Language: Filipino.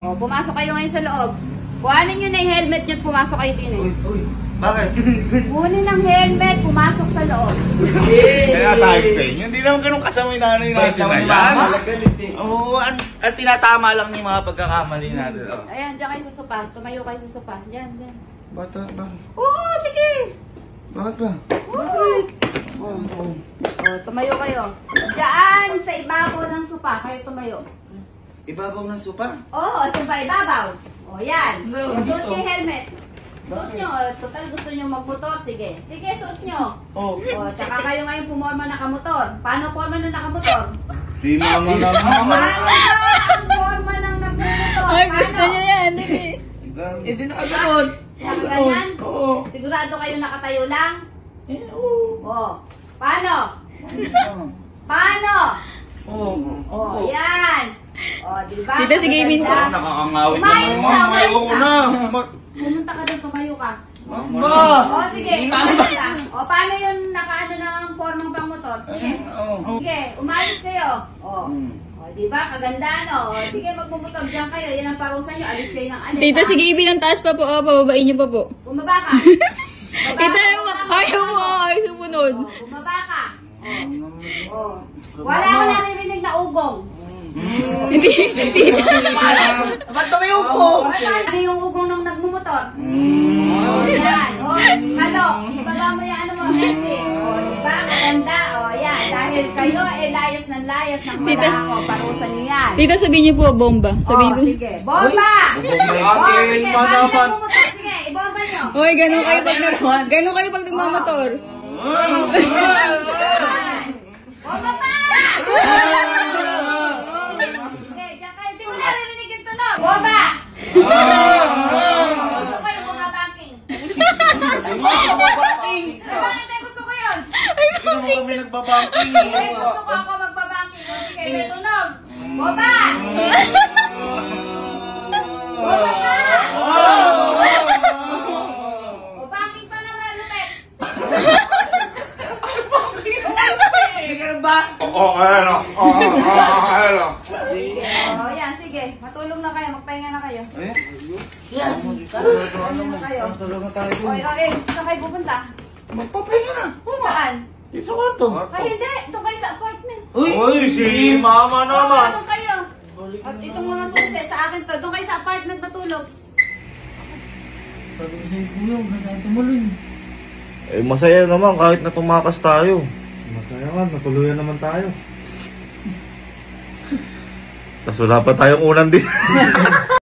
O, pumasok kayo ngayon sa loob. Kuhanin nyo na yung helmet nyo at pumasok kayo din eh. Uy, bakit? Kunin ang helmet, pumasok sa loob. Kaya sabi sa inyo, hindi naman ganun kasama yung nanay natin na yan. Oo, at tinatama lang yung mga pagkakamali natin. Ayan, dyan kayo sa sopa. Tumayo kayo sa sopa. Dyan, dyan. Bata, ba? Oo, sige. Bakit ba? Oo. O, tumayo kayo. Diyan, sa ibabaw ng sopa, kayo tumayo. Ibabaw ng sopa? Oo, sopa ibabaw. O, yan. O, suot nyo yung helmet. Suot nyo. O, total gusto nyo magmotor. Sige. Sige, suot nyo. Oo. O, tsaka kayo ngayon pumorma nakamotor. Paano forma ng nakamotor? Si mama naman. Paano ang forma ng nakamotor? Ay, gusto Paano? niya yan. Hindi. Hindi nakaganon. Nakaganyan? Oo. Sigurado kayo nakatayo lang? Oo. O. Paano? Paano? Oo. O, yan. O, diba? Tita, sige, Imin. Maganda. Nakakangawit Umayos naman. ka, umayos Ayoko ka. na. Pumunta ka doon, tumayo ka. Ba? O, sige. Umayos ka. O, paano yun nakaano ng formang pang motor? Sige. Oo. Sige, umayos kayo. O. O, diba? Kaganda, no? O, sige, magpumotor dyan kayo. Yan ang parusa nyo. Alis kayo ng alis. Tita, ha? sige, Ibin, ang taas pa po. O, pababain niyo pa po. Bumaba ka. Tita, ayaw mo. Ayaw sumunod. O, bumaba ka. O. Wala ko naririnig na ugong. Hindi, Tita. Ba't ba may upo? Ano yung ugong nung nagmumotor? O, yan. O, halo. Ibaba mo yung ano mo, Messi. O, diba? Maganda. O, yan. Dahil kayo, layas ng Tita. wala ako. Parusa nyo yan. Tita, sabihin niyo po, bomba. Sabihin O, po. sige. Bomba! O, sige. Paano nagmumotor? Sige, ibomba nyo. Hoy, ganun kayo pag nagmamotor. Bomba pa! Sige, diyan kayo. Hindi mo naririnig yung tunog. Bomba! Gusto ko yung mga banking. Bakit ay gusto ko yun? Hindi naman kami nagbabanking. Ay, gusto ko ako magbabanking. O, sige, may tunog. Bomba! Bomba pa! O, banking pa naman, Lupet. Ganun ba? Oo, ano? Ano? O, yan, sige. Matulog na kayo. Magpahinga na kayo. Yes. Ano na kayo? Tulog na tayo. Oy, saan kayo pupunta? Magpapahinga na. Saan? Dito sa kwarto. Ay, hindi. Doon kayo sa apartment. Uy, si mama naman. Doon kayo. At itong mga susi, sa akin to. Doon kayo sa apartment matulog. Sabi ko sa'yo, kuya, huwag tumuloy. Eh, masaya naman kahit na tumakas tayo. Masaya nga, natuluyan naman tayo. Tapos wala pa tayong ulam din.